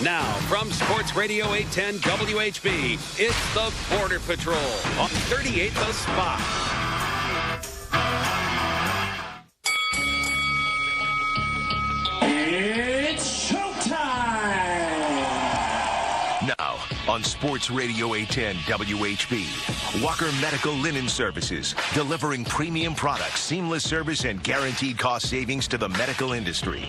Now, from Sports Radio 810 WHB, it's the Border Patrol on 38 The Spot. It's showtime! Now, on Sports Radio 810 WHB, Walker Medical Linen Services, delivering premium products, seamless service, and guaranteed cost savings to the medical industry.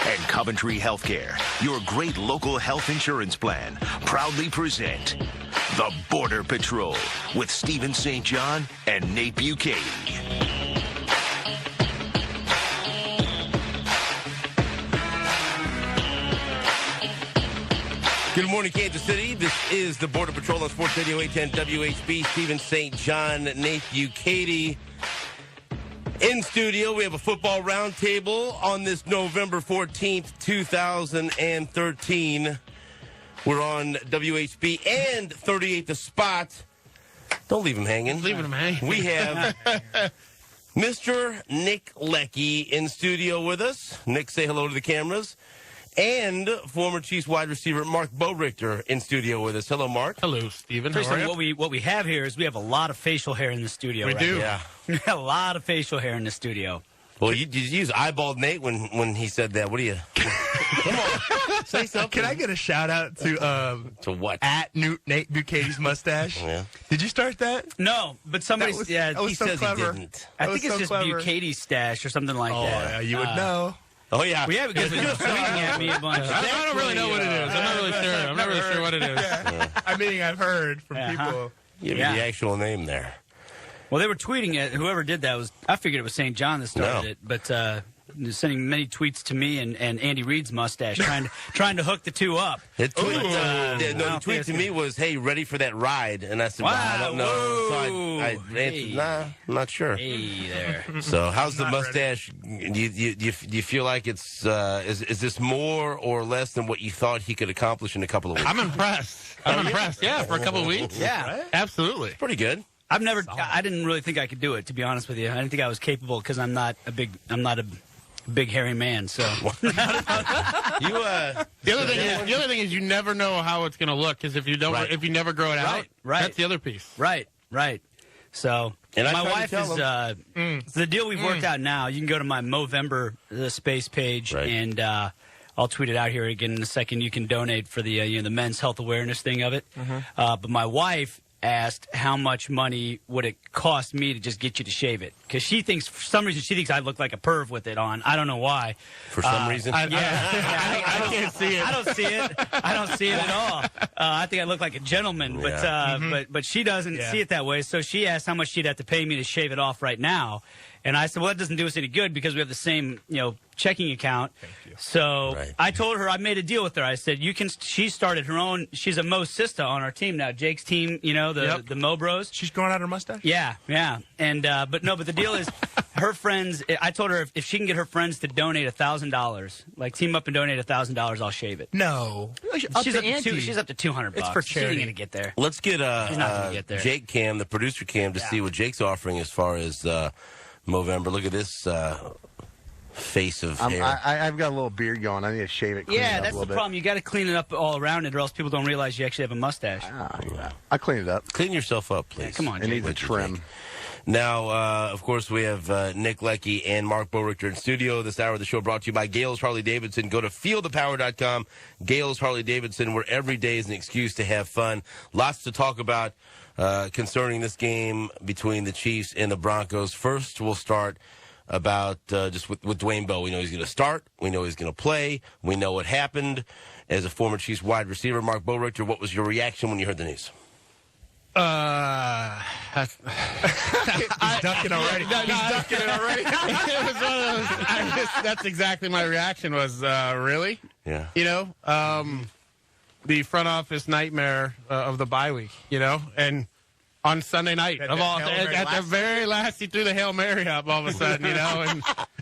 And Coventry Healthcare, your great local health insurance plan, proudly present the Border Patrol with Stephen St. John and Nate Bukaty. Good morning, Kansas City. This is the Border Patrol on Sports Radio 810 WHB. Stephen St. John, Nate Bukaty. In studio, we have a football roundtable on this November 14th, 2013. We're on WHB and 38 The Spot. Don't leave him hanging. Leaving him hanging. We have Mr. Nick Leckey in studio with us. Nick, say hello to the cameras. And former Chiefs wide receiver Mark Boerichter in studio with us. Hello, Mark. Hello, Stephen. First How are thing, you? what we have here is we have a lot of facial hair in the studio. We right do. now. Yeah. A lot of facial hair in the studio. Well, did you use eyeballed Nate when he said that? What do you? Come on, say something. Can I get a shout out to what? at Nate Bukaty's mustache? Yeah. Did you start that? No, but somebody, That was- yeah, that was He so says clever. he didn't. I that think was it's so just clever. Bukaty's stash or something like Oh, that. yeah, you would know. Oh yeah. Well, yeah, because you're tweeting at me a bunch. I don't really know what it is. I'm not really sure. I'm not really sure what it is. I mean, I've heard from Uh-huh. people. Give me Yeah. the actual name there. Well, they were tweeting at whoever did that was. I figured it was St. John that started No. it, but sending many tweets to me and Andy Reid's mustache, trying to hook the two up. The tweet, But, the tweet to me was, "Hey, ready for that ride?" And I said, Wow, well, "I don't know." So I whoa. answered, Hey. "Nah, I'm not sure." Hey there. So how's the Not mustache? Do you feel like it's is this more or less than what you thought he could accomplish in a couple of weeks? I'm impressed. I'm impressed. Yeah, for a couple of weeks. Yeah. Absolutely. Pretty good. I didn't really think I could do it, to be honest with you. I didn't think I was capable because I'm not a big hairy man. So You The other thing is you never know how it's going to look because if you never grow it out, Right. that's the other piece. right. So And I my tried to wife tell is the deal we've worked out now. You can go to my Movember space page Right. and I'll tweet it out here again in a second. You can donate for the the men's health awareness thing of it. But my wife asked how much money would it cost me to just get you to shave it because she thinks for some reason I look like a perv with it on. I don't know why. For some reason. I can't see it. I don't see it. I don't see it at all. I think I look like a gentleman, but she doesn't see it that way. So she asked how much she'd have to pay me to shave it off right now, and I said, well, that doesn't do us any good because we have the same checking account. So Right. I told her I made a deal with her. I said you can. She started her own. She's a Mo Sista on our team now. Jake's team. The Mo Bros. She's growing out her mustache? Yeah. And but the deal is her friends. I told her if she can get her friends to donate $1,000, like team up and donate $1,000, I'll shave it. No. She's up to $200. It's for She charity. ain't gonna get there. Let's get He's not gonna get there. Jake Cam, the producer Cam, to see what Jake's offering as far as Movember. Look at this face of hair. I've got a little beard going. I need to shave it. Clean it Yeah, up that's a the little problem. You got to clean it up all around it, or else people don't realize you actually have a mustache. Bit. I clean it up. Clean yourself up, please. Come on, It needs a What you trim. think? Now, of course, we have Nick Leckey and Mark Boerichter in studio. This hour of the show brought to you by Gales Harley-Davidson. Go to fieldthepower.com. Gales Harley-Davidson, where every day is an excuse to have fun. Lots to talk about concerning this game between the Chiefs and the Broncos. First, we'll start about just with Dwayne Bowe. We know he's going to start. We know he's going to play. We know what happened. As a former Chiefs wide receiver, Mark Boerichter, what was your reaction when you heard the news? He's ducking already. He's ducking it already. It was one of those. That's exactly my reaction was, really? Yeah. The front office nightmare of the bye week, and on Sunday night, That of all, Hail Mary at the last very last, he threw the Hail Mary up all of a sudden,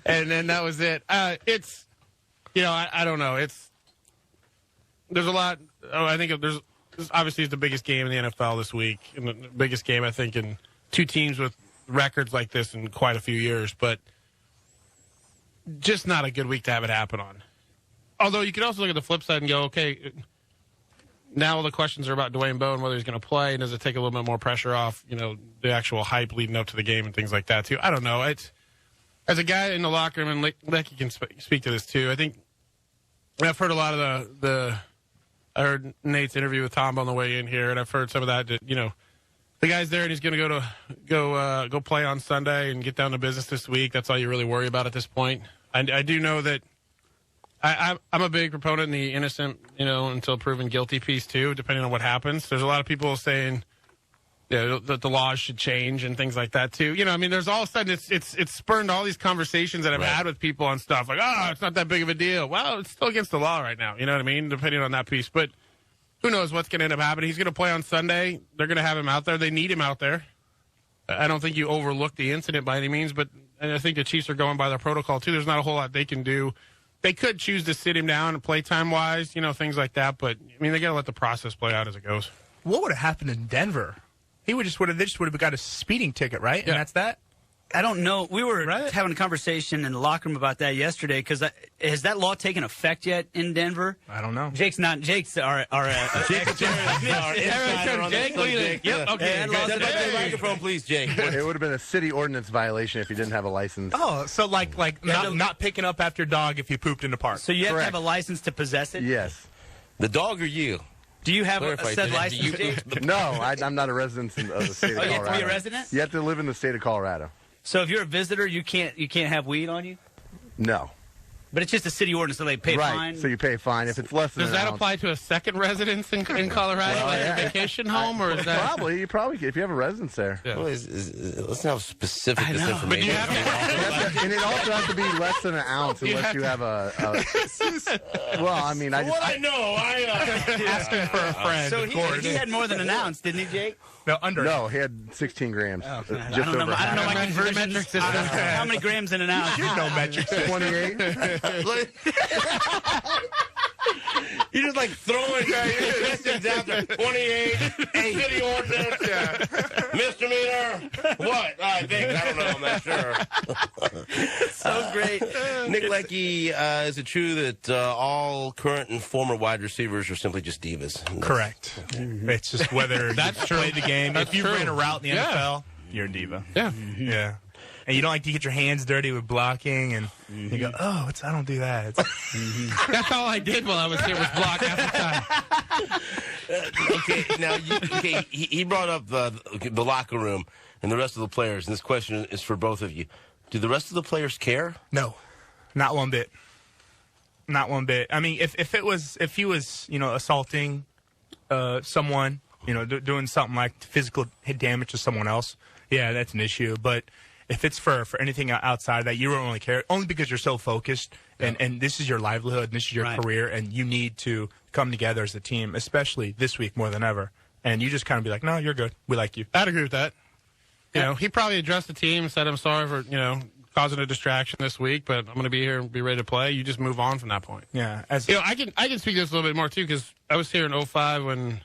and then that was it. It's, I don't know. There's a lot. I think this obviously is the biggest game in the NFL this week, and the biggest game, I think, in two teams with records like this in quite a few years, but just not a good week to have it happen on. Although you could also look at the flip side and go, okay, now the questions are about Dwayne Bowe and whether he's going to play, and does it take a little bit more pressure off, the actual hype leading up to the game and things like that too. I don't know. It's as a guy in the locker room, and Lecky can speak to this too. I think I've heard a lot of I heard Nate's interview with Tom on the way in here, and I've heard some of that. The guy's there and he's going to go play on Sunday and get down to business this week. That's all you really worry about at this point. I do know that I'm a big proponent in the innocent, until proven guilty piece too, depending on what happens. There's a lot of people saying that the laws should change and things like that too. There's all of a sudden it's spurned all these conversations that I've had with people on stuff like, oh, it's not that big of a deal. Well, it's still against the law right now. You know what I mean? Depending on that piece, but who knows what's going to end up happening? He's going to play on Sunday. They're going to have him out there. They need him out there. I don't think you overlook the incident by any means, but I think the Chiefs are going by their protocol too. There's not a whole lot they can do. They could choose to sit him down and play time wise, things like that. But they got to let the process play out as it goes. What would have happened in Denver? They just would have got a speeding ticket, right? And that's that. I don't know. We were having a conversation in the locker room about that yesterday because has that law taken effect yet in Denver? I don't know. Jake's our Jake, Yep. Okay. Microphone, please, Jake. It would have been a city ordinance violation if you didn't have a license. Oh, so like not picking up after your dog if you pooped in the park. So you have to have a license to possess it? Yes. The dog or you? Do you have a said license, Jake? No, I'm not a resident of the state of Colorado. You have to be a resident? You have to live in the state of Colorado. So if you're a visitor, you can't have weed on you? No. But it's just a city ordinance, so they pay right. fine? So you pay a fine. If it's less than Does that apply to a second residence in Colorado, a vacation home, or is that? Probably, if you have a residence there. Yeah. Well, let's not specific this information. But you have to, And it also has to be less than an ounce unless you have a well, I mean, I know, asking for a friend. So of course. he had more than an ounce, didn't he, Jake? No, he had 16 grams. Oh, Just over I don't know my half. conversion system. How many grams in an ounce? You're no metric system. 28. You're just like throwing questions out there. 28, city ordinance, misdemeanor. What? I don't know. I'm not sure. So great. Nick Lecky, is it true that all current and former wide receivers are simply just divas? Correct. It's just whether that's you play the game. That's if you true. ran a route in the NFL, you're a diva. Yeah. Yeah. And you don't like to get your hands dirty with blocking, and you go, oh, I don't do that. That's all I did while I was here was block half the time. Okay, now, he brought up the locker room and the rest of the players, and this question is for both of you. Do the rest of the players care? No, not one bit. Not one bit. I mean, if he was assaulting someone, doing something like physical damage to someone else, yeah, that's an issue. But if it's for anything outside of that, you don't really care, only because you're so focused, and this is your livelihood, and this is your career, and you need to come together as a team, especially this week more than ever. And you just kind of be like, no, you're good. We like you. I'd agree with that. He probably addressed the team and said, I'm sorry for, causing a distraction this week, but I'm going to be here and be ready to play. You just move on from that point. Yeah. I can speak to this a little bit more, too, because I was here in 04,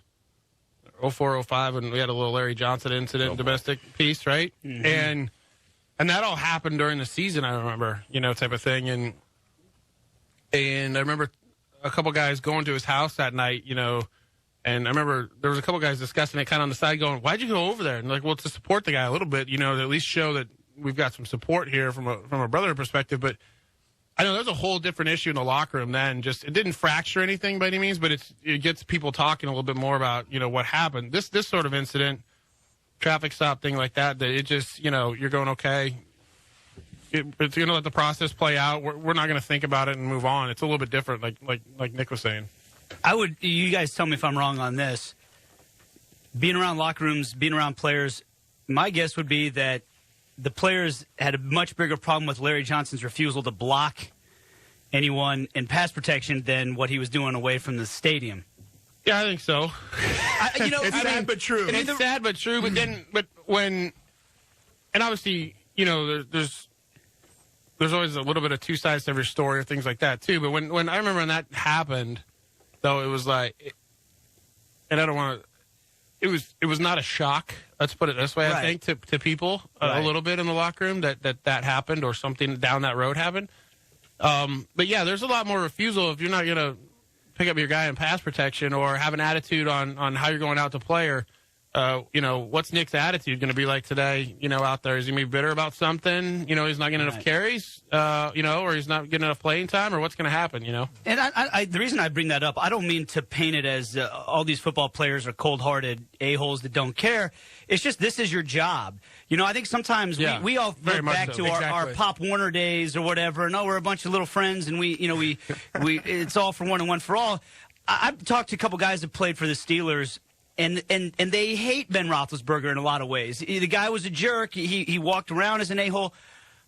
05, when we had a little Larry Johnson incident, domestic piece, right? Mm-hmm. And that all happened during the season, I remember, type of thing. And I remember a couple guys going to his house that night, and I remember there was a couple guys discussing it kind of on the side going, why'd you go over there? And like, well, to support the guy a little bit, to at least show that we've got some support here from a brother perspective. But I know there's a whole different issue in the locker room then. Just it didn't fracture anything by any means, but it gets people talking a little bit more about, what happened. This sort of incident, traffic stop thing like that it just, you're going, okay, it's going to let the process play out. We're not going to think about it and move on. It's a little bit different, like Nick was saying. You guys tell me if I'm wrong on this. Being around locker rooms, being around players, my guess would be that the players had a much bigger problem with Larry Johnson's refusal to block anyone in pass protection than what he was doing away from the stadium. Yeah, I think so. It's sad but true. It's sad but true. But when, and obviously, there's always a little bit of two sides to every story or things like that too. But when I remember when that happened, though, it was like, and I don't want to. It was not a shock. Let's put it this way. I think to people a little bit in the locker room that happened or something down that road happened. But yeah, there's a lot more refusal if you're not gonna pick up your guy in pass protection or have an attitude on how you're going out to play or, what's Nick's attitude going to be like today, out there? Is he going to be bitter about something? He's not getting enough carries, or he's not getting enough playing time, or what's going to happen, And I the reason I bring that up, I don't mean to paint it as all these football players are cold-hearted a-holes that don't care. It's just this is your job. I think sometimes we all look back to our Pop Warner days or whatever, and we're a bunch of little friends, and we it's all for one and one for all. I've talked to a couple guys that played for the Steelers, and they hate Ben Roethlisberger in a lot of ways. The guy was a jerk. He walked around as an a-hole.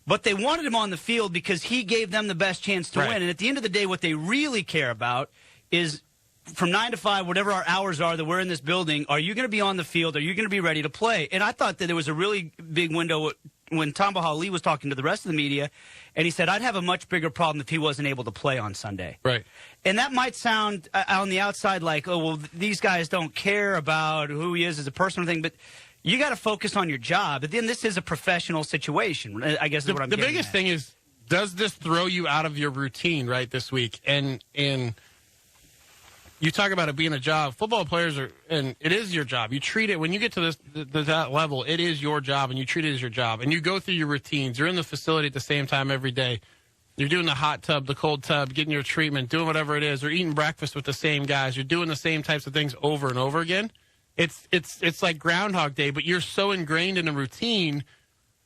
But they wanted him on the field because he gave them the best chance to win. And at the end of the day, what they really care about is from 9 to 5, whatever our hours are that we're in this building, are you going to be on the field? Are you going to be ready to play? And I thought that there was a really big window when Tom Bahali was talking to the rest of the media, and he said, I'd have a much bigger problem if he wasn't able to play on Sunday. Right. And that might sound on the outside like, oh, well, these guys don't care about who he is as a personal thing, but you got to focus on your job. At the end, this is a professional situation, I guess is what I'm getting The biggest thing is, does this throw you out of your routine, right, this week? And you talk about it being a job. Football players and it is your job. You treat it, when you get to that level, it is your job, and you treat it as your job. And you go through your routines. You're in the facility at the same time every day. You're doing the hot tub, the cold tub, getting your treatment, doing whatever it is, or eating breakfast with the same guys. You're doing the same types of things over and over again. It's like Groundhog Day, but you're so ingrained in a routine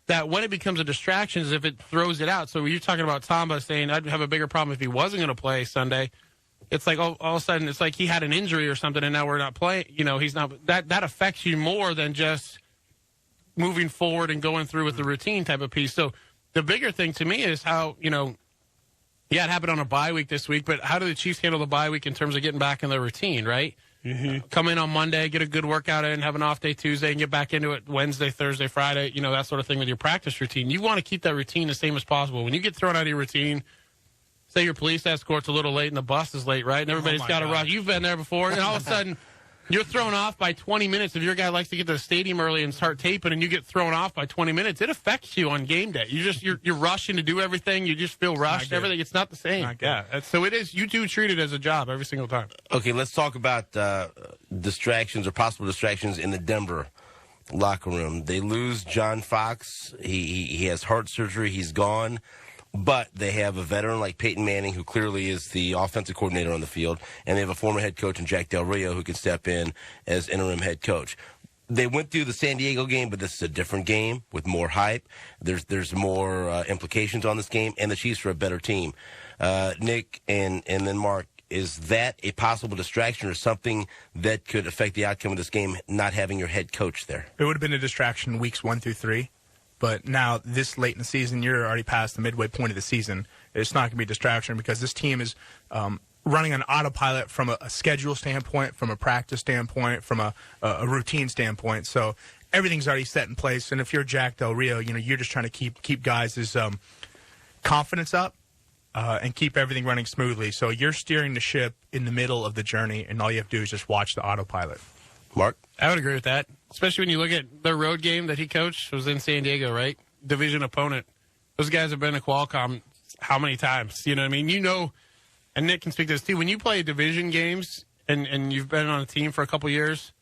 that when it becomes a distraction, is if it throws it out. So when you're talking about Tamba saying, I'd have a bigger problem if he wasn't going to play Sunday, it's like all of a sudden it's like he had an injury or something, and now we're not playing. He's not. That affects you more than just moving forward and going through with the routine type of piece. So the bigger thing to me is how it happened on a bye week this week, but how do the Chiefs handle the bye week in terms of getting back in their routine, right? Mm-hmm. Come in on Monday, get a good workout in, have an off day Tuesday, and get back into it Wednesday, Thursday, Friday, that sort of thing with your practice routine. You want to keep that routine the same as possible. When you get thrown out of your routine, say your police escort's a little late and the bus is late, right? And everybody's got to rush. You've been there before, and all of a sudden you're thrown off by 20 minutes. If your guy likes to get to the stadium early and start taping, and you get thrown off by 20 minutes, it affects you on game day. You're rushing to do everything. You just feel rushed. Everything. It's not the same. So it is. You do treat it as a job every single time. Okay, let's talk about distractions or possible distractions in the Denver locker room. They lose John Fox. He has heart surgery. He's gone. But they have a veteran like Peyton Manning, who clearly is the offensive coordinator on the field, and they have a former head coach in Jack Del Rio who can step in as interim head coach. They went through the San Diego game, but this is a different game with more hype. There's more implications on this game, and the Chiefs are a better team. Nick and then Mark, is that a possible distraction or something that could affect the outcome of this game, not having your head coach there? It would have been a distraction weeks 1 through 3. But now, this late in the season, you're already past the midway point of the season. It's not going to be a distraction because this team is running on autopilot from a schedule standpoint, from a practice standpoint, from a routine standpoint. So everything's already set in place. And if you're Jack Del Rio, you're just trying to keep guys' confidence up and keep everything running smoothly. So you're steering the ship in the middle of the journey, and all you have to do is just watch the autopilot. Mark? I would agree with that, especially when you look at the road game that he coached was in San Diego, right? Division opponent. Those guys have been to Qualcomm how many times? You know what I mean? And Nick can speak to this too. When you play division games and you've been on a team for a couple years,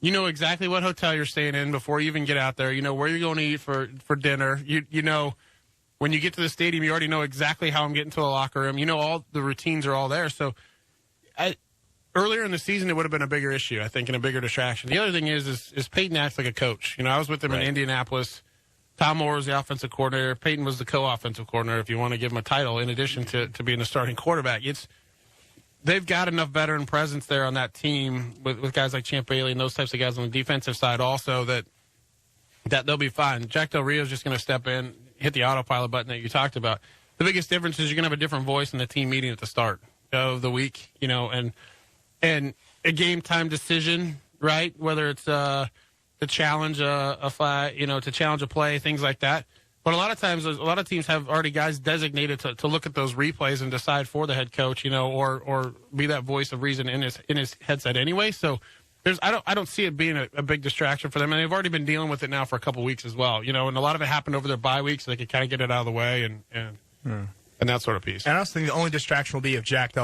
you know exactly what hotel you're staying in before you even get out there. You know where you're going to eat for dinner. You know when you get to the stadium, you already know exactly how I'm getting to the locker room. You know all the routines are all there. So earlier in the season, it would have been a bigger issue, I think, and a bigger distraction. The other thing is Peyton acts like a coach. I was with him in Indianapolis. Tom Moore was the offensive coordinator. Peyton was the co-offensive coordinator, if you want to give him a title, in addition to being the starting quarterback. They've got enough veteran presence there on that team with guys like Champ Bailey and those types of guys on the defensive side also that they'll be fine. Jack Del Rio is just going to step in, hit the autopilot button that you talked about. The biggest difference is you're going to have a different voice in the team meeting at the start of the week, and a game time decision, right? Whether it's to challenge a flag, to challenge a play, things like that. But a lot of times, a lot of teams have already guys designated to look at those replays and decide for the head coach, or be that voice of reason in his headset anyway. So I don't see it being a big distraction for them, and they've already been dealing with it now for a couple weeks as well. And a lot of it happened over their bye week, so they could kind of get it out of the way and that sort of piece. And I also think the only distraction will be if Jack Del